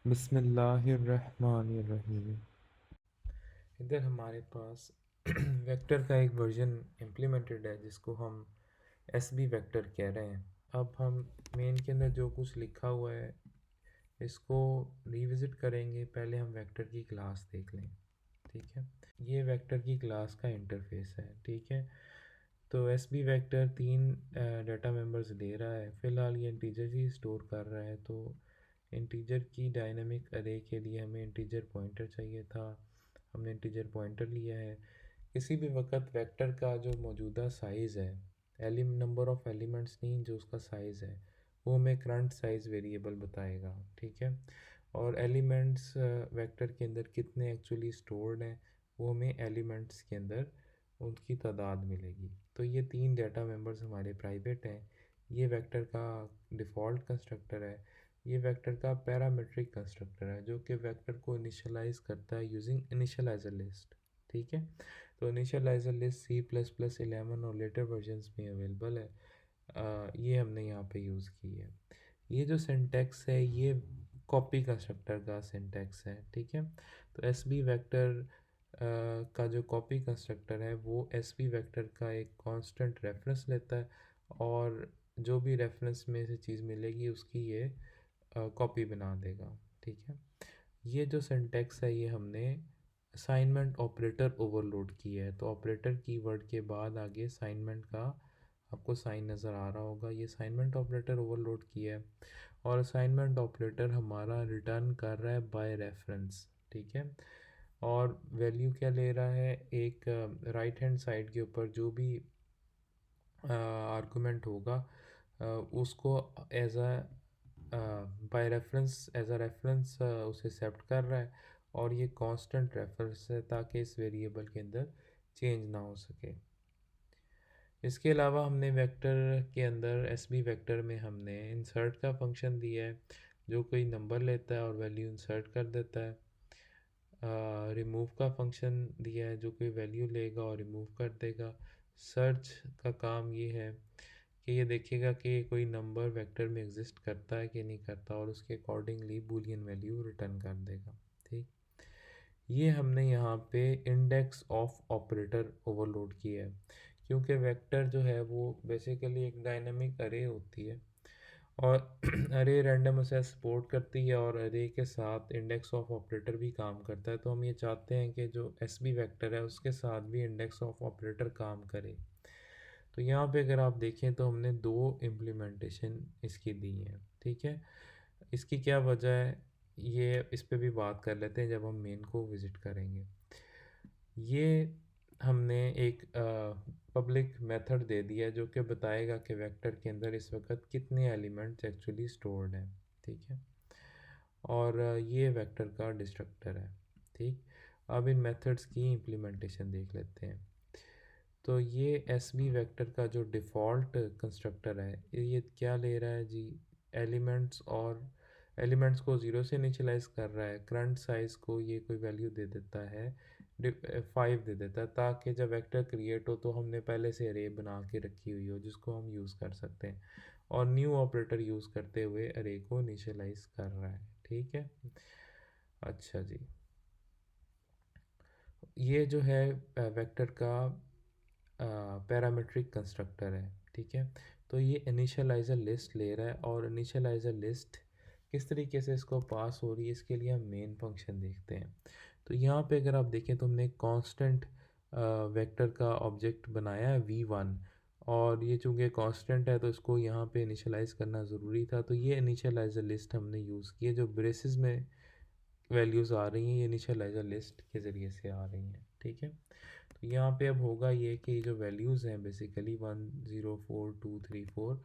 बिस्मिल्लाहिर्रहमानिर्रहीम। इधर हमारे पास वेक्टर का एक वर्जन इम्प्लीमेंटेड है जिसको हम एस बी वेक्टर कह रहे हैं। अब हम मेन के अंदर जो कुछ लिखा हुआ है इसको रिविज़िट करेंगे। पहले हम वेक्टर की क्लास देख लें, ठीक है। ये वेक्टर की क्लास का इंटरफेस है, ठीक है। तो एस बी वेक्टर तीन डाटा मेंबर्स ले रहा है। फ़िलहाल ये इंटीजर ही स्टोर कर रहा है, तो इंटीजर की डायनामिक अरे के लिए हमें इंटीजर पॉइंटर चाहिए था। हमने इंटीजर पॉइंटर लिया है। किसी भी वक्त वेक्टर का जो मौजूदा साइज़ है, नंबर ऑफ़ एलिमेंट्स नहीं, जो उसका साइज़ है वो हमें करंट साइज़ वेरिएबल बताएगा, ठीक है। और एलिमेंट्स वेक्टर के अंदर कितने एक्चुअली स्टोर्ड हैं वो हमें एलिमेंट्स के अंदर उनकी तादाद मिलेगी। तो ये तीन डाटा मेंबर्स हमारे प्राइवेट हैं। ये वेक्टर का डिफ़ॉल्ट कंस्ट्रक्टर है। ये वेक्टर का पैरामीट्रिक कंस्ट्रक्टर है जो कि वेक्टर को इनिशियलाइज़ करता है यूजिंग इनिशियलाइज़र लिस्ट, ठीक है। तो इनिशियलाइज़र लिस्ट C++11 और लेटर वर्जन्स में अवेलेबल है। ये हमने यहाँ पे यूज़ की है। ये जो सिंटैक्स है ये कॉपी कंस्ट्रक्टर का सिंटैक्स है, ठीक है। तो एस बी वेक्टर का जो कॉपी कंस्ट्रक्टर है वो एस बी वेक्टर का एक कांस्टेंट रेफरेंस लेता है और जो भी रेफरेंस में से चीज़ मिलेगी उसकी ये कॉपी बना देगा, ठीक है। ये जो सिंटैक्स है ये हमने असाइनमेंट ऑपरेटर ओवरलोड की है। तो ऑपरेटर कीवर्ड के बाद आगे असाइनमेंट का आपको साइन नज़र आ रहा होगा, ये असाइनमेंट ऑपरेटर ओवरलोड किया है। और असाइनमेंट ऑपरेटर हमारा रिटर्न कर रहा है बाय रेफरेंस, ठीक है। और वैल्यू क्या ले रहा है, एक राइट हैंड साइड के ऊपर जो भी आर्गुमेंट होगा उसको as a by reference as a reference उसे एक्सेप्ट कर रहा है। और ये कांस्टेंट रेफरेंस है ताकि इस वेरिएबल के अंदर चेंज ना हो सके। इसके अलावा हमने वेक्टर के अंदर एस बी वेक्टर में हमने इंसर्ट का फंक्शन दिया है जो कोई नंबर लेता है और वैल्यू इंसर्ट कर देता है। रिमूव का फंक्शन दिया है जो कोई वैल्यू लेगा और रिमूव कर देगा। सर्च का काम ये है कि ये देखेगा कि कोई नंबर वेक्टर में एग्जिस्ट करता है कि नहीं करता और उसके अकॉर्डिंगली बूलियन वैल्यू रिटर्न कर देगा, ठीक। ये हमने यहाँ पे इंडेक्स ऑफ ऑपरेटर ओवरलोड किया है क्योंकि वेक्टर जो है वो बेसिकली एक डायनामिक अरे होती है और अरे रैंडम एक्सेस सपोर्ट करती है और अरे के साथ इंडेक्स ऑफ ऑपरेटर भी काम करता है। तो हम ये चाहते हैं कि जो एस बी वेक्टर है उसके साथ भी इंडेक्स ऑफ ऑपरेटर काम करे। तो यहाँ पे अगर आप देखें तो हमने दो इम्प्लीमेंटेशन इसकी दी हैं, ठीक है। इसकी क्या वजह है ये इस पे भी बात कर लेते हैं जब हम मेन को विज़िट करेंगे। ये हमने एक पब्लिक मेथड दे दिया है जो कि बताएगा कि वेक्टर के अंदर इस वक्त कितने एलिमेंट्स एक्चुअली स्टोर्ड हैं, ठीक है। और ये वेक्टर का डिस्ट्रक्टर है, ठीक। अब इन मेथड्स की इम्प्लीमेंटेशन देख लेते हैं। तो ये एस बी वेक्टर का जो डिफ़ॉल्ट कंस्ट्रक्टर है ये क्या ले रहा है जी, एलिमेंट्स और एलिमेंट्स को ज़ीरो से इनिशियलाइज़ कर रहा है। करंट साइज़ को ये कोई वैल्यू दे देता है, 5 दे देता है ताकि जब वेक्टर क्रिएट हो तो हमने पहले से अरे बना के रखी हुई हो जिसको हम यूज़ कर सकते हैं। और न्यू ऑपरेटर यूज़ करते हुए अरे को इनिशियलाइज़ कर रहा है, ठीक है। अच्छा जी, ये जो है वेक्टर का पैरामीट्रिक कंस्ट्रक्टर है, ठीक है। तो ये इनिशियलाइज़र लिस्ट ले रहा है और इनिशियलाइज़र लिस्ट किस तरीके से इसको पास हो रही है इसके लिए हम मेन फंक्शन देखते हैं। तो यहाँ पे अगर आप देखें तो हमने कांस्टेंट वेक्टर का ऑब्जेक्ट बनाया है v1 और ये चूँकि कांस्टेंट है तो इसको यहाँ पे इनिशियलाइज़ करना ज़रूरी था। तो ये इनिशियलाइज़र लिस्ट हमने यूज़ की है, जो ब्रेसेस में वैल्यूज़ आ रही हैं ये इनिशियलाइज़र लिस्ट के ज़रिए से आ रही हैं, ठीक है। तो यहाँ पे अब होगा ये कि जो वैल्यूज़ हैं बेसिकली 104234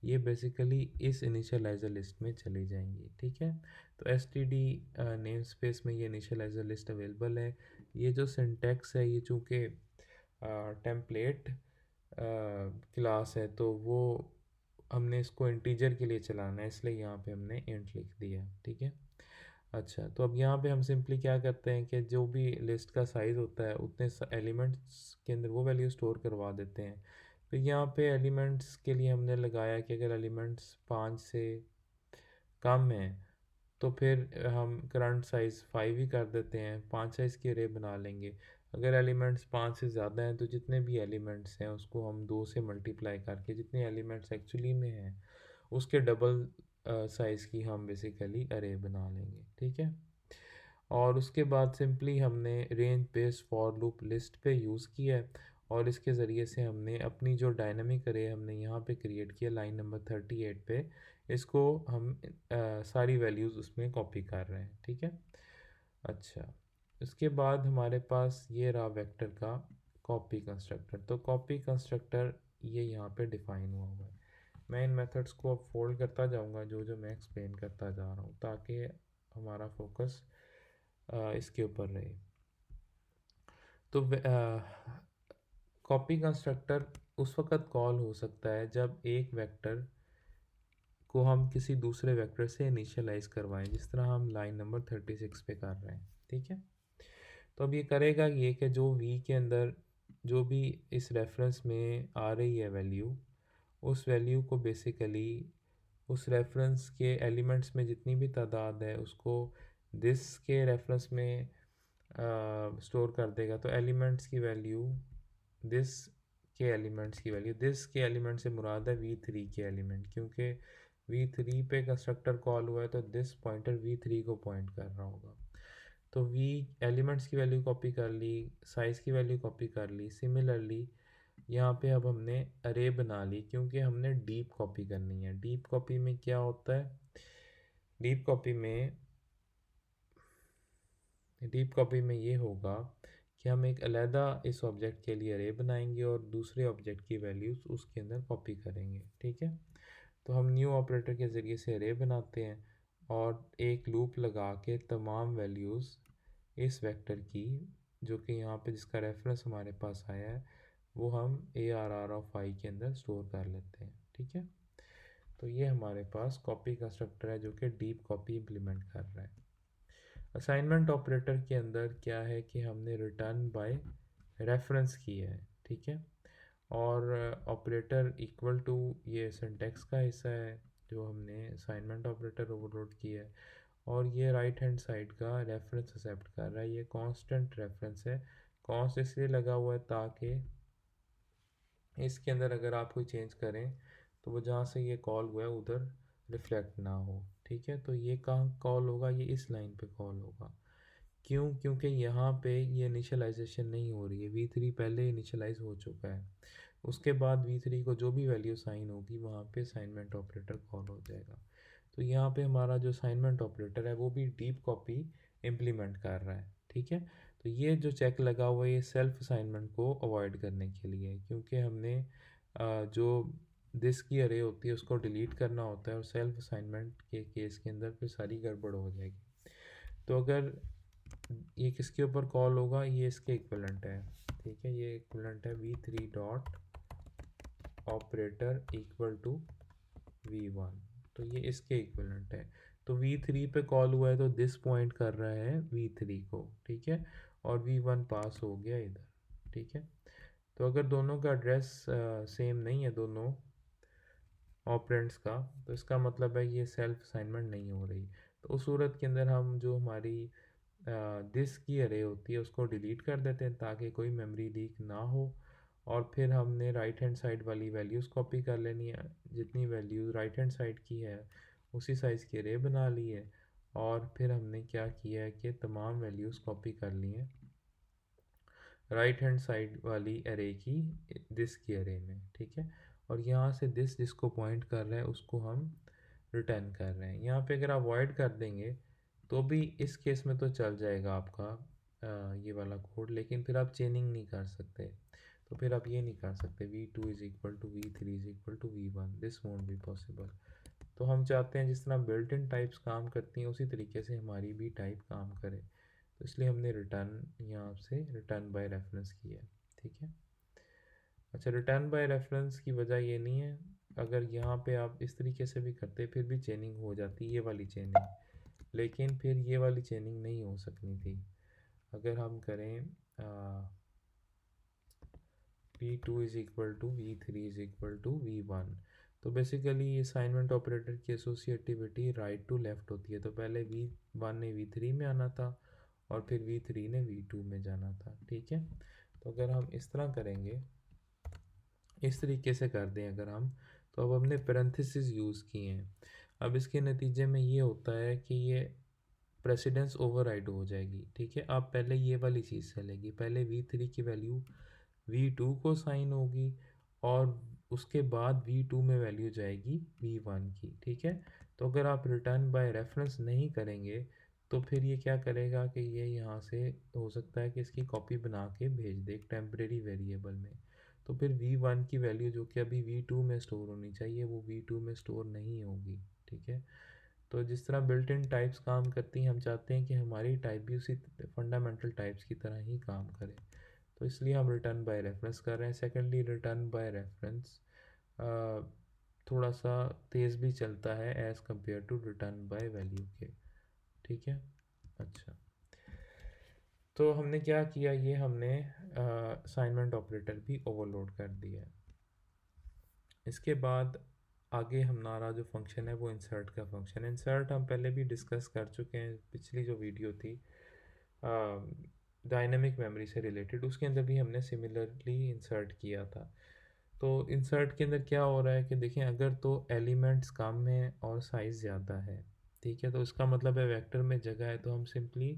ये बेसिकली इस इनिशियलाइज़र लिस्ट में चली जाएंगी, ठीक है। तो S T D name space में ये इनिशियलाइज़र लिस्ट अवेलेबल है। ये जो सिंटैक्स है ये चूँकि टेम्पलेट क्लास है तो वो हमने इसको इंटीजर के लिए चलाना है इसलिए यहाँ पे हमने इंट लिख दिया, ठीक है। अच्छा, तो अब यहाँ पे हम सिंपली क्या करते हैं कि जो भी लिस्ट का साइज़ होता है उतने एलिमेंट्स के अंदर वो वैल्यू स्टोर करवा देते हैं। फिर यहाँ पे एलिमेंट्स के लिए हमने लगाया कि अगर एलिमेंट्स 5 से कम हैं तो फिर हम करंट साइज़ 5 ही कर देते हैं, 5 साइज़ की अरे बना लेंगे। अगर एलिमेंट्स 5 से ज़्यादा हैं तो जितने भी एलिमेंट्स हैं उसको हम 2 से मल्टीप्लाई करके जितने एलिमेंट्स एक्चुअली में हैं उसके डबल साइज़ की हम बेसिकली अरे बना लेंगे, ठीक है। और उसके बाद सिंपली हमने range based for loop list पे यूज़ किया है और इसके ज़रिए से हमने अपनी जो डायनामिक अरे हमने यहाँ पे क्रिएट किया लाइन नंबर 38 पे, इसको हम सारी वैल्यूज़ उसमें कॉपी कर रहे हैं, ठीक है। अच्छा, इसके बाद हमारे पास ये रहा वेक्टर का कॉपी कंस्ट्रक्टर। तो कॉपी कंस्ट्रक्टर ये यहाँ पे डिफ़ाइन हुआ हुआ है। मैं इन मेथड्स को अब फोल्ड करता जाऊँगा जो जो मैं एक्सप्लेन करता जा रहा हूँ, ताकि हमारा फोकस इसके ऊपर रहे। तो कॉपी कंस्ट्रक्टर उस वक़्त कॉल हो सकता है जब एक वेक्टर को हम किसी दूसरे वेक्टर से इनिशियलाइज़ करवाएं, जिस तरह हम लाइन नंबर 36 पे कर रहे हैं, ठीक है। तो अब ये करेगा ये कि जो वी के अंदर जो भी इस रेफरेंस में आ रही है वैल्यू, उस वैल्यू को बेसिकली उस रेफरेंस के एलिमेंट्स में जितनी भी तादाद है उसको दिस के रेफरेंस में स्टोर कर देगा। तो एलिमेंट्स की वैल्यू दिस के एलिमेंट्स की वैल्यू दिस के एलिमेंट से मुराद है v3 के एलिमेंट, क्योंकि v3 पे कंस्ट्रक्टर कॉल हुआ है तो दिस पॉइंटर v3 को पॉइंट कर रहा होगा। तो v एलिमेंट्स की वैल्यू कॉपी कर ली, साइज़ की वैल्यू कॉपी कर ली। सिमिलरली यहाँ पे अब हमने अरे बना ली, क्योंकि हमने डीप कॉपी करनी है। डीप कॉपी में क्या होता है, डीप कॉपी में ये होगा कि हम एक अलहदा इस ऑब्जेक्ट के लिए अरे बनाएंगे और दूसरे ऑब्जेक्ट की वैल्यूज़ उसके अंदर कॉपी करेंगे, ठीक है। तो हम न्यू ऑपरेटर के ज़रिए से अरे बनाते हैं और एक लूप लगा के तमाम वैल्यूज़ इस वेक्टर की, जो कि यहाँ पे जिसका रेफरेंस हमारे पास आया है, वो हम ARR ऑफ आई के अंदर स्टोर कर लेते हैं, ठीक है। तो ये हमारे पास कॉपी कंस्ट्रक्टर है जो कि डीप कॉपी इम्प्लीमेंट कर रहा है। असाइनमेंट ऑपरेटर के अंदर क्या है कि हमने रिटर्न बाय रेफरेंस किया है, ठीक है। और ऑपरेटर इक्वल टू ये सिंटैक्स का हिस्सा है जो हमने असाइनमेंट ऑपरेटर ओवरलोड किया है। और ये राइट हैंड साइड का रेफरेंस एक्सेप्ट कर रहा है, ये कांस्टेंट रेफरेंस है। कॉन्स्ट इसलिए लगा हुआ है ताकि इसके अंदर अगर आप कोई चेंज करें तो वो जहाँ से ये कॉल हुआ है उधर रिफ्लेक्ट ना हो, ठीक है। तो ये कहाँ कॉल होगा, ये इस लाइन पे कॉल होगा। क्यों? क्योंकि यहाँ पे ये इनिशियलाइजेशन नहीं हो रही है, v3 पहले इनिशियलाइज हो चुका है। उसके बाद v3 को जो भी वैल्यू साइन होगी वहाँ पे असाइनमेंट ऑपरेटर कॉल हो जाएगा। तो यहाँ पे हमारा जो असाइनमेंट ऑपरेटर है वो भी डीप कॉपी इम्प्लीमेंट कर रहा है, ठीक है। तो ये जो चेक लगा हुआ है ये सेल्फ असाइनमेंट को अवॉइड करने के लिए है, क्योंकि हमने जो दिस की अरे होती है उसको डिलीट करना होता है और सेल्फ असाइनमेंट के केस के अंदर फिर सारी गड़बड़ हो जाएगी। तो अगर ये किसके ऊपर कॉल होगा, ये इसके इक्विवेलेंट है, ठीक है। ये इक्विवेलेंट है v3 dot operator equal to v1, तो ये इसके इक्विवेलेंट है। तो v3 पे कॉल हुआ है तो दिस पॉइंट कर रहा है v3 को, ठीक है। और v1 पास हो गया इधर, ठीक है। तो अगर दोनों का एड्रेस सेम नहीं है दोनों ऑपरेंड्स का, तो इसका मतलब है ये सेल्फ असाइनमेंट नहीं हो रही। तो उस सूरत के अंदर हम जो हमारी दिस की अरे होती है उसको डिलीट कर देते हैं ताकि कोई मेमोरी लीक ना हो। और फिर हमने राइट हैंड साइड वाली वैल्यूज़ कॉपी कर लेनी है, जितनी वैल्यूज़ राइट हैंड साइड की है उसी साइज़ की अरे बना ली है। और फिर हमने क्या किया है कि तमाम वैल्यूज़ कॉपी कर ली हैं राइट हैंड साइड वाली अरे की दिस की अरे में, ठीक है। और यहाँ से दिस जिसको पॉइंट कर रहा है उसको हम रिटर्न कर रहे हैं। यहाँ पे अगर आप अवॉइड कर देंगे तो भी इस केस में तो चल जाएगा आपका ये वाला कोड, लेकिन फिर आप चेनिंग नहीं कर सकते। तो फिर आप ये नहीं कर सकते v2 is equal to v3 is equal to v1, this won't be possible. तो हम चाहते हैं जिस तरह बिल्ट इन टाइप्स काम करती हैं उसी तरीके से हमारी भी टाइप काम करे, तो इसलिए हमने रिटर्न यहाँ से रिटर्न बाय रेफरेंस किया है, ठीक है। अच्छा, रिटर्न बाय रेफरेंस की वजह ये नहीं है, अगर यहाँ पे आप इस तरीके से भी करते फिर भी चेनिंग हो जाती ये वाली चेनिंग, लेकिन फिर ये वाली चेनिंग नहीं हो सकनी थी। अगर हम करें v2 is equal to v3 is equal to v1, तो बेसिकली ये असाइनमेंट ऑपरेटर की एसोसिएटिविटी राइट टू लेफ़्ट होती है। तो पहले V1 ने V3 में आना था और फिर V3 ने V2 में जाना था। ठीक है, तो अगर हम इस तरह करेंगे, इस तरीके से कर दें अगर हम, तो अब हमने पैरेंथेसिस यूज़ किए हैं। अब इसके नतीजे में ये होता है कि ये प्रेसिडेंस ओवरराइड हो जाएगी। ठीक है, अब पहले ये वाली चीज़ चलेगी, पहले V3 की वैल्यू V2 को साइन होगी और उसके बाद V2 में वैल्यू जाएगी V1 की। ठीक है, तो अगर आप रिटर्न बाय रेफरेंस नहीं करेंगे तो फिर ये क्या करेगा कि ये यहाँ से हो सकता है कि इसकी कॉपी बना के भेज दे एक टेम्परेरी वेरिएबल में। तो फिर V1 की वैल्यू जो कि अभी V2 में स्टोर होनी चाहिए वो V2 में स्टोर नहीं होगी। ठीक है, तो जिस तरह बिल्ट इन टाइप्स काम करती हैं, हम चाहते हैं कि हमारी टाइप भी उसी फंडामेंटल टाइप्स की तरह ही काम करे, तो इसलिए हम रिटर्न बाय रेफरेंस कर रहे हैं। सेकेंडली, रिटर्न बाय रेफरेंस थोड़ा सा तेज़ भी चलता है as compare to return by value के। ठीक है, अच्छा, तो हमने क्या किया, ये हमने असाइनमेंट ऑपरेटर भी ओवरलोड कर दिया है। इसके बाद आगे हमारा जो फंक्शन है वो इंसर्ट का फंक्शन है। इंसर्ट हम पहले भी डिस्कस कर चुके हैं, पिछली जो वीडियो थी डायनेमिक मेमोरी से रिलेटेड, उसके अंदर भी हमने सिमिलरली इंसर्ट किया था। तो इंसर्ट के अंदर क्या हो रहा है कि देखें, अगर तो एलिमेंट्स कम है और साइज़ ज़्यादा है, ठीक है, तो इसका मतलब है वेक्टर में जगह है, तो हम सिंपली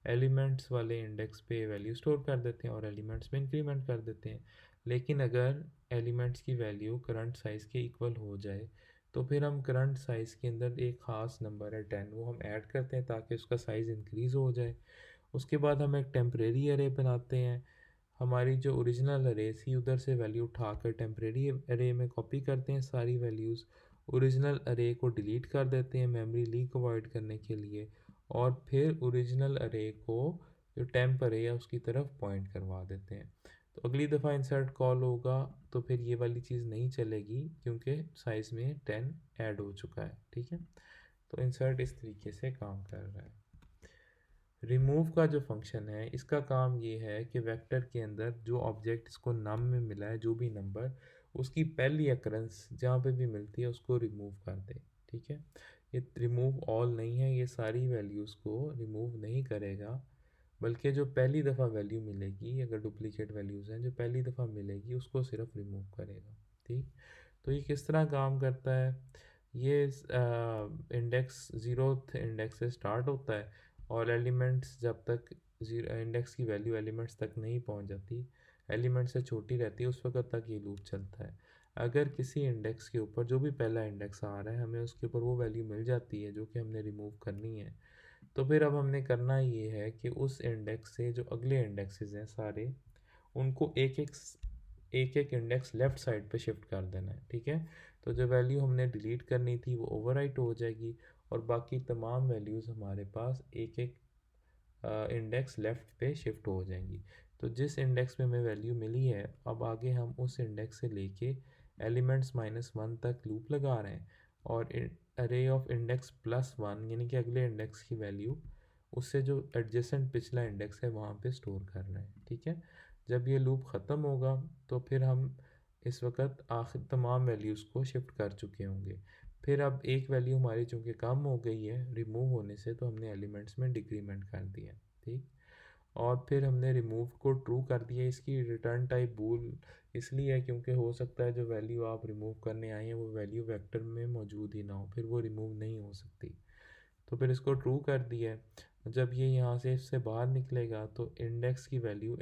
एलिमेंट्स वाले इंडेक्स पे वैल्यू स्टोर कर देते हैं और एलिमेंट्स में इंक्रीमेंट कर देते हैं। लेकिन अगर एलिमेंट्स की वैल्यू करंट साइज़ के इक्वल हो जाए तो फिर हम करंट साइज़ के अंदर एक ख़ास नंबर है 10, वो हम ऐड करते हैं ताकि उसका साइज़ इंक्रीज़ हो जाए। उसके बाद हम एक टेम्परेरी अरे बनाते हैं, हमारी जो ओरिजिनल अरे थी उधर से वैल्यू उठाकर टेम्परेरी अरे में कॉपी करते हैं सारी वैल्यूज़, ओरिजिनल अरे को डिलीट कर देते हैं मेमोरी लीक अवॉइड करने के लिए, और फिर ओरिजिनल अरे को जो टेम्प अरे है उसकी तरफ पॉइंट करवा देते हैं। तो अगली दफ़ा इंसर्ट कॉल होगा तो फिर ये वाली चीज़ नहीं चलेगी क्योंकि साइज़ में 10 ऐड हो चुका है। ठीक है, तो इंसर्ट इस तरीके से काम कर रहा है। रिमूव का जो फंक्शन है इसका काम ये है कि वेक्टर के अंदर जो ऑब्जेक्ट इसको नम में मिला है, जो भी नंबर, उसकी पहली अकरेंस जहाँ पे भी मिलती है उसको रिमूव कर दे। ठीक है, ये रिमूव ऑल नहीं है, ये सारी वैल्यूज़ को रिमूव नहीं करेगा, बल्कि जो पहली दफ़ा वैल्यू मिलेगी, अगर डुप्लीकेट वैल्यूज़ हैं, जो पहली दफ़ा मिलेगी उसको सिर्फ रिमूव करेगा। ठीक, तो ये किस तरह काम करता है, ये इंडेक्स ज़ीरोथ इंडेक्स से स्टार्ट होता है और एलिमेंट्स जब तक जीरो इंडेक्स की वैल्यू एलिमेंट्स तक नहीं पहुंच जाती, एलिमेंट से छोटी रहती है, उस वक्त तक ये लूप चलता है। अगर किसी इंडेक्स के ऊपर जो भी पहला इंडेक्स आ रहा है हमें उसके ऊपर वो वैल्यू मिल जाती है जो कि हमने रिमूव करनी है, तो फिर अब हमने करना ये है कि उस इंडेक्स से जो अगले इंडेक्सेस हैं सारे, उनको एक एक इंडेक्स लेफ़्ट साइड पे शिफ्ट कर देना है। ठीक है, तो जो वैल्यू हमने डिलीट करनी थी वो ओवरराइट हो जाएगी और बाकी तमाम वैल्यूज़ हमारे पास एक एक इंडेक्स लेफ़्ट पे शिफ्ट हो जाएंगी। तो जिस इंडेक्स में हमें वैल्यू मिली है, अब आगे हम उस इंडेक्स से लेके एलिमेंट्स -1 तक लूप लगा रहे हैं और अरे ऑफ इंडेक्स +1 यानी कि अगले इंडेक्स की वैल्यू उससे जो एडजेसेंट पिछला इंडेक्स है वहाँ पे स्टोर कर रहे हैं। ठीक है, जब ये लूप ख़त्म होगा तो फिर हम इस वक्त आखिर तमाम वैल्यूज़ को शिफ्ट कर चुके होंगे। फिर अब एक वैल्यू हमारी चूँकि कम हो गई है रिमूव होने से, तो हमने एलिमेंट्स में डिक्रीमेंट कर दिया। ठीक, और फिर हमने रिमूव को ट्रू कर दिया। इसकी रिटर्न टाइप बूल इसलिए है क्योंकि हो सकता है जो वैल्यू आप रिमूव करने आए हैं वो वैल्यू वेक्टर में मौजूद ही ना हो, फिर वो रिमूव नहीं हो सकती। तो फिर इसको ट्रू कर दिया है। जब ये यहाँ से इससे बाहर निकलेगा तो इंडेक्स की वैल्यू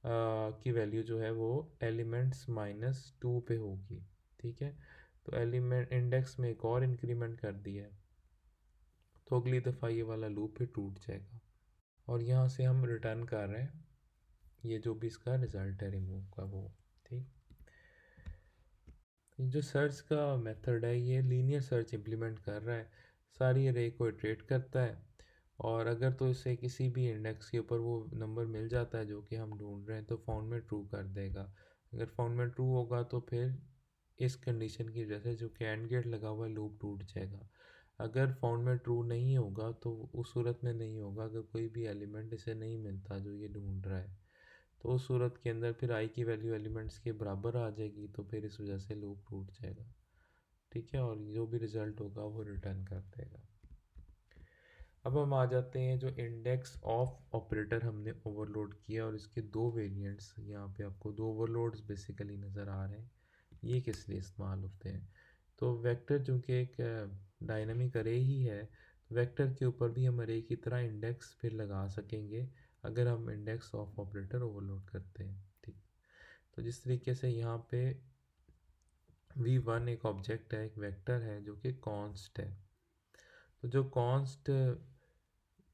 की वैल्यू जो है वो एलिमेंट्स -2 पे होगी। ठीक है, तो एलिमेंट इंडेक्स में एक और इंक्रीमेंट कर दिया है, तो अगली दफ़ा ये वाला लूप भी टूट जाएगा और यहाँ से हम रिटर्न कर रहे हैं ये जो भी इसका रिज़ल्ट है रिमूव का वो। ठीक, जो सर्च का मेथड है ये लीनियर सर्च इंप्लीमेंट कर रहा है, सारी अरे को इटरेट करता है और अगर तो इसे किसी भी इंडेक्स के ऊपर वो नंबर मिल जाता है जो कि हम ढूंढ रहे हैं तो फाउंड में ट्रू कर देगा। अगर फाउंड में ट्रू होगा तो फिर इस कंडीशन की वजह से जो कि एंड गेट लगा हुआ है लूप टूट जाएगा। अगर फाउंड में ट्रू नहीं होगा तो उस सूरत में नहीं होगा अगर कोई भी एलिमेंट इसे नहीं मिलता जो ये ढूंढ रहा है। तो उस सूरत के अंदर फिर आई की वैल्यू एलिमेंट्स के बराबर आ जाएगी, तो फिर इस वजह से लूप टूट जाएगा। ठीक है, और जो भी रिज़ल्ट होगा वो रिटर्न कर देगा। अब हम आ जाते हैं जो इंडेक्स ऑफ ऑपरेटर हमने ओवरलोड किया, और इसके दो वेरिएंट्स यहाँ पे आपको दो ओवरलोड्स बेसिकली नज़र आ रहे हैं। ये किस लिए इस्तेमाल होते हैं? तो वेक्टर चूँकि एक डायनामिक अरे ही है, तो वेक्टर के ऊपर भी हम अरे की तरह इंडेक्स फिर लगा सकेंगे अगर हम इंडेक्स ऑफ ऑपरेटर ओवरलोड करते हैं। ठीक, तो जिस तरीके से यहाँ पे v1 एक ऑब्जेक्ट है, एक वेक्टर है जो कि कॉन्स्ट है। तो जो कॉन्स्ट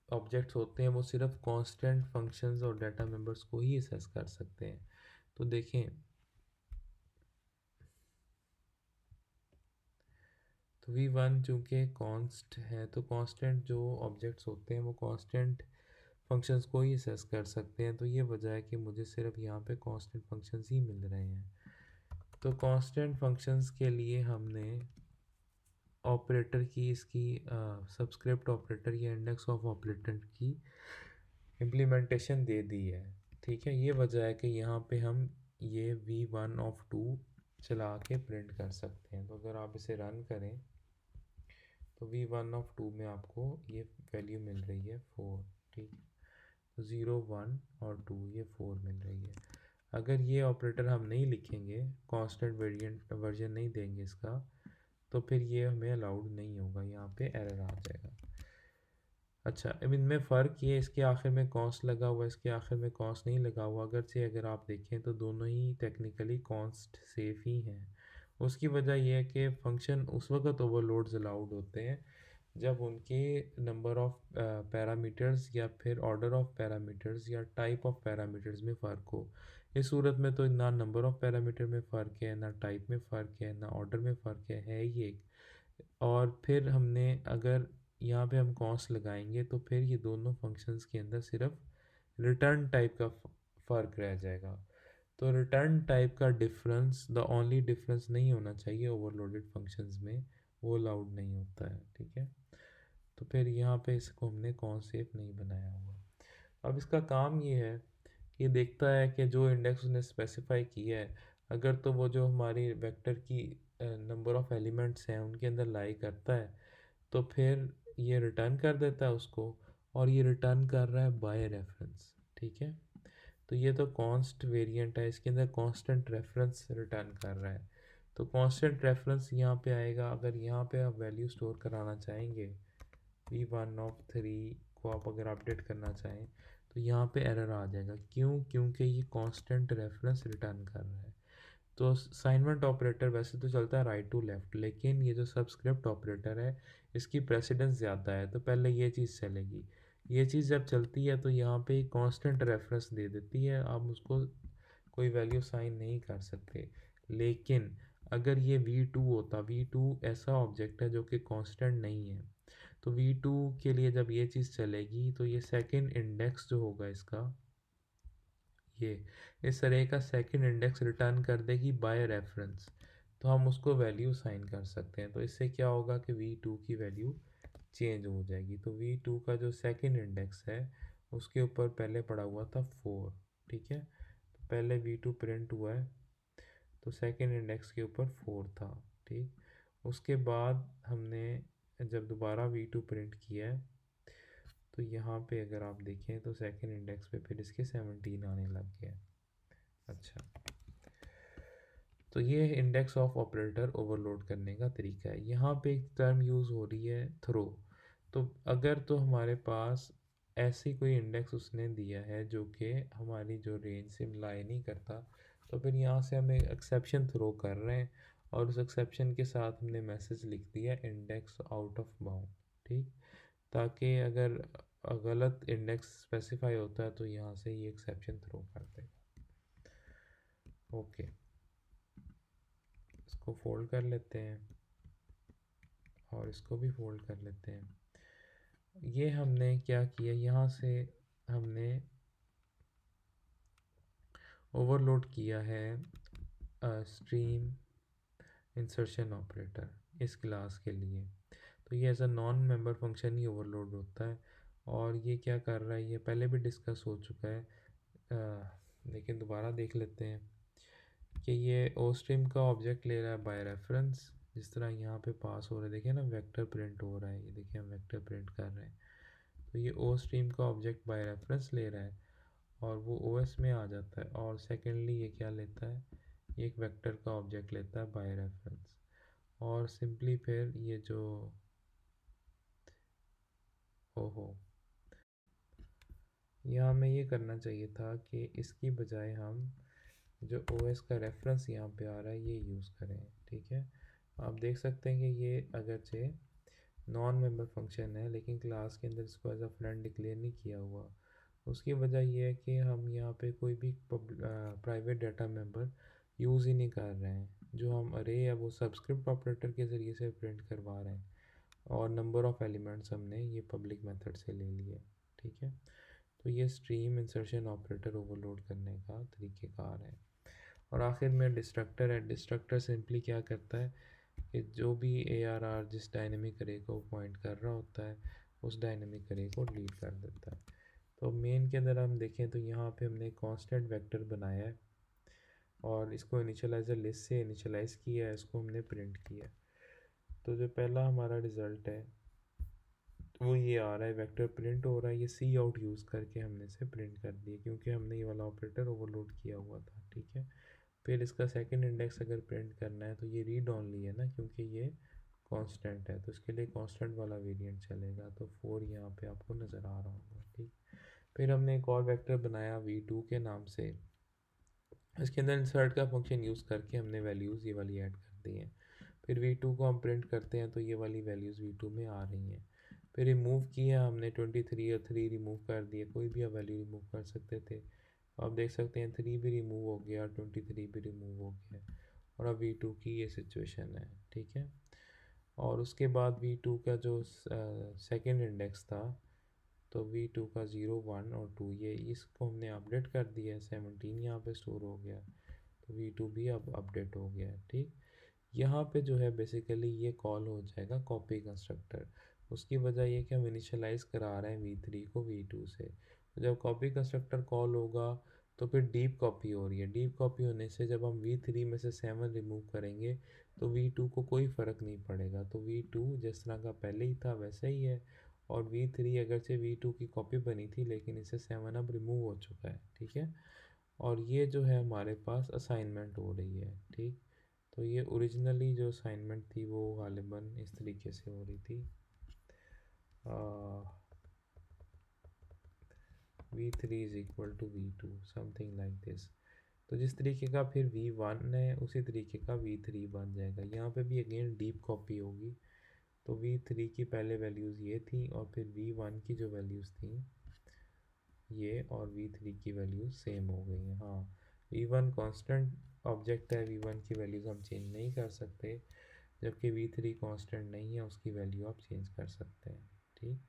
ऑब्जेक्ट्स होते हैं वो सिर्फ कांस्टेंट फंक्शंस और डाटा मेंबर्स को ही असेस कर सकते हैं। तो देखें, तो v1 चूँकि कॉन्स्ट है, तो कांस्टेंट जो ऑब्जेक्ट्स होते हैं वो कांस्टेंट फंक्शंस को ही असेस कर सकते हैं। तो ये वजह है कि मुझे सिर्फ यहाँ पे कांस्टेंट फंक्शंस ही मिल रहे हैं। तो कांस्टेंट फंक्शंस के लिए हमने ऑपरेटर की इसकी सबस्क्रिप्ट ऑपरेटर या इंडेक्स ऑफ ऑपरेटर की इम्प्लीमेंटेशन दे दी है। ठीक है, ये वजह है कि यहाँ पे हम ये v1 ऑफ 2 चला के प्रिंट कर सकते हैं। तो अगर आप इसे रन करें तो v1 ऑफ 2 में आपको ये वैल्यू मिल रही है 4। ठीक, तो 0 1 और 2 ये 4 मिल रही है। अगर ये ऑपरेटर हम नहीं लिखेंगे, कांस्टेंट वेरिएंट वर्जन नहीं देंगे इसका, तो फिर ये हमें अलाउड नहीं होगा, यहाँ पे एरर आ जाएगा। अच्छा, अब इनमें फ़र्क ये, इसके आखिर में कॉन्स्ट लगा हुआ है, इसके आखिर में कॉन्स्ट नहीं लगा हुआ। अगर आप देखें तो दोनों ही टेक्निकली कॉन्स्ट सेफ ही हैं। उसकी वजह यह है कि फ़ंक्शन उस वक्त ओवरलोड्स अलाउड होते हैं जब उनके नंबर ऑफ़ पैरामीटर्स या फिर ऑर्डर ऑफ़ पैरामीटर्स या टाइप ऑफ़ पैरामीटर्स में फ़र्क हो। इस सूरत में तो ना नंबर ऑफ़ पैरामीटर में फ़र्क है, ना टाइप में फ़र्क है, ना ऑर्डर में फ़र्क है ही एक। और फिर हमने अगर यहाँ पे हम कॉन्स्ट लगाएंगे तो फिर ये दोनों फंक्शंस के अंदर सिर्फ रिटर्न टाइप का फ़र्क रह जाएगा। तो रिटर्न टाइप का डिफरेंस, द ओनली डिफरेंस नहीं होना चाहिए ओवरलोडेड फंक्शंस में, वो अलाउड नहीं होता है। ठीक है, तो फिर यहाँ पे इसको हमने कॉन्सेप्ट नहीं बनाया हुआ। अब इसका काम ये है कि देखता है कि जो इंडेक्स उसने स्पेसिफाई किया है, अगर तो वो जो हमारी वेक्टर की नंबर ऑफ़ एलिमेंट्स हैं उनके अंदर लाई करता है, तो फिर ये रिटर्न कर देता है उसको, और ये रिटर्न कर रहा है बाय रेफरेंस। ठीक है, तो ये तो कॉन्स्ट वेरिएंट है, इसके अंदर कांस्टेंट रेफरेंस रिटर्न कर रहा है। तो कांस्टेंट रेफरेंस यहाँ पे आएगा। अगर यहाँ पे आप वैल्यू स्टोर कराना चाहेंगे, v1 ऑफ 3 को आप अगर अपडेट करना चाहें, तो यहाँ पे एरर आ जाएगा। क्यों? क्योंकि ये कांस्टेंट रेफरेंस रिटर्न कर रहा है। तो असाइनमेंट ऑपरेटर वैसे तो चलता है राइट टू लेफ़्ट, लेकिन ये जो सबस्क्रिप्ट ऑपरेटर है इसकी प्रेसिडेंस ज़्यादा है, तो पहले ये चीज़ चलेगी। ये चीज़ जब चलती है तो यहाँ पे कांस्टेंट रेफरेंस दे देती है, आप उसको कोई वैल्यू साइन नहीं कर सकते। लेकिन अगर ये v2 होता, v2 ऐसा ऑब्जेक्ट है जो कि कांस्टेंट नहीं है, तो v2 के लिए जब ये चीज़ चलेगी तो ये सेकंड इंडेक्स जो होगा इसका, ये इस तरह का सेकंड इंडेक्स रिटर्न कर देगी बाय रेफरेंस, तो हम उसको वैल्यू साइन कर सकते हैं। तो इससे क्या होगा कि v2 की वैल्यू चेंज हो जाएगी। तो v2 का जो सेकंड इंडेक्स है उसके ऊपर पहले पड़ा हुआ था 4। ठीक है, तो पहले v2 प्रिंट हुआ है तो सेकंड इंडेक्स के ऊपर 4 था। ठीक, उसके बाद हमने जब दोबारा v2 प्रिंट किया है तो यहाँ पे अगर आप देखें तो सेकंड इंडेक्स पे फिर इसके 17 आने लग गया। अच्छा, तो ये इंडेक्स ऑफ ऑपरेटर ओवरलोड करने का तरीका है। यहाँ पे एक टर्म यूज़ हो रही है थ्रो। तो अगर तो हमारे पास ऐसी कोई इंडेक्स उसने दिया है जो कि हमारी जो रेंज से मिलाई नहीं करता, तो फिर यहाँ से हम एक एक्सेप्शन थ्रो कर रहे हैं, और उस एक्सेप्शन के साथ हमने मैसेज लिख दिया इंडेक्स आउट ऑफ बाउंड। ठीक, ताकि अगर गलत इंडेक्स स्पेसिफाई होता है तो यहाँ से ये एक्सेप्शन थ्रो कर देगा। ओके, इसको फोल्ड कर लेते हैं और इसको भी फोल्ड कर लेते हैं। ये हमने क्या किया, यहाँ से हमने ओवरलोड किया है स्ट्रीम इंसर्शन ऑपरेटर इस क्लास के लिए। तो ये as a non member function ही ओवरलोड होता है, और ये क्या कर रहा है, ये पहले भी डिस्कस हो चुका है। लेकिन दोबारा देख लेते हैं कि ये ओ स्ट्रीम का ऑब्जेक्ट ले रहा है बाय रेफरेंस, जिस तरह यहाँ पे पास हो रहा है, देखिए ना वेक्टर प्रिंट हो रहा है, ये देखिए हम वेक्टर प्रिंट कर रहे हैं। तो ये ओ स्ट्रीम का ऑब्जेक्ट बाय रेफरेंस ले रहा है और वो ओएस में आ जाता है। और सेकेंडली ये क्या लेता है, ये एक वेक्टर का ऑब्जेक्ट लेता है बाय रेफरेंस। और सिंपली फिर ये जो ओहो, यहाँ हमें ये करना चाहिए था कि इसकी बजाय हम जो ओएस का रेफरेंस यहाँ पे आ रहा है ये यूज़ करें। ठीक है, आप देख सकते हैं कि ये अगरचे नॉन मेंबर फंक्शन है लेकिन क्लास के अंदर इसको एज अ फ्रेंड डिक्लेयर नहीं किया हुआ। उसकी वजह ये है कि हम यहाँ पे कोई भी प्राइवेट डाटा मेंबर यूज़ ही नहीं कर रहे हैं। जो हम अरे है वो सब्सक्रिप्ट ऑपरेटर के ज़रिए से प्रिंट करवा रहे हैं और नंबर ऑफ़ एलिमेंट्स हमने ये पब्लिक मेथड से ले लिए। ठीक है, तो ये स्ट्रीम इंसर्शन ऑपरेटर ओवरलोड करने का तरीक़ेकार है। और आखिर में डिस्ट्रक्टर है। डिस्ट्रक्टर सिंपली क्या करता है कि जो भी ARR जिस डायनेमिक अरे को पॉइंट कर रहा होता है उस डायनेमिक अरे को डिलीट कर देता है। तो मेन के अंदर हम देखें तो यहाँ पे हमने कांस्टेंट वेक्टर बनाया है और इसको इनिशियलाइजर लिस्ट से इनिशियलाइज़ किया है, इसको हमने प्रिंट किया है। तो जो पहला हमारा रिज़ल्ट है वो ये आ रहा है, वेक्टर प्रिंट हो रहा है, ये सी आउट यूज़ करके हमने इसे प्रिंट कर दिया क्योंकि हमने ये वाला ऑपरेटर ओवरलोड किया हुआ था। ठीक है, फिर इसका सेकंड इंडेक्स अगर प्रिंट करना है तो ये रीड ओनली है ना, क्योंकि ये कांस्टेंट है तो इसके लिए कांस्टेंट वाला वेरिएंट चलेगा। तो 4 यहाँ पे आपको नज़र आ रहा होगा। ठीक, फिर हमने एक और वेक्टर बनाया v2 के नाम से, इसके अंदर इंसर्ट का फंक्शन यूज़ करके हमने वैल्यूज़ ये वाली ऐड कर दी हैं। फिर v2 को हम प्रिंट करते हैं तो ये वाली वैल्यूज़ v2 में आ रही हैं। फिर रिमूव किया हमने 23 और 3 रिमूव कर दिए, कोई भी आप वैल्यू रिमूव कर सकते थे। आप देख सकते हैं 3 भी रिमूव हो गया, 23 भी रिमूव हो गया और अब v2 की ये सिचुएशन है। ठीक है, और उसके बाद v2 का जो सेकंड इंडेक्स था तो v2 का 0 1 और 2 ये इसको हमने अपडेट कर दिया है, 17 यहाँ पे स्टोर हो गया तो v2 भी अब अपडेट हो गया है। ठीक, यहाँ पे जो है बेसिकली ये कॉल हो जाएगा कॉपी कंस्ट्रक्टर। उसकी वजह ये कि हम इनिशियलाइज़ करा रहे हैं v3 को v2 से। तो जब कॉपी कंस्ट्रक्टर कॉल होगा तो फिर डीप कॉपी हो रही है, डीप कॉपी होने से जब हम v3 में से 7 रिमूव करेंगे तो v2 को कोई फ़र्क नहीं पड़ेगा। तो v2 जिस तरह का पहले ही था वैसे ही है और v3 अगरचे v2 की कॉपी बनी थी लेकिन इससे 7 अब रिमूव हो चुका है। ठीक है, और ये जो है हमारे पास असाइनमेंट हो रही है। ठीक, तो ये ओरिजिनली जो असाइनमेंट थी वो गालिबन इस तरीके से हो रही थी, v3 is equal to v2 something like this. तो जिस तरीके का फिर v1 है उसी तरीके का v3 बन जाएगा। यहाँ पे भी अगेन डीप कॉपी होगी। तो v3 की पहले वैल्यूज़ ये थी और फिर v1 की जो वैल्यूज़ थी ये और v3 की वैल्यूज़ सेम हो गई हैं। हाँ, v1 कांस्टेंट ऑब्जेक्ट है, v1 की वैल्यूज़ हम चेंज नहीं कर सकते, जबकि v3 कांस्टेंट नहीं है, उसकी वैल्यू आप चेंज कर सकते हैं। ठीक।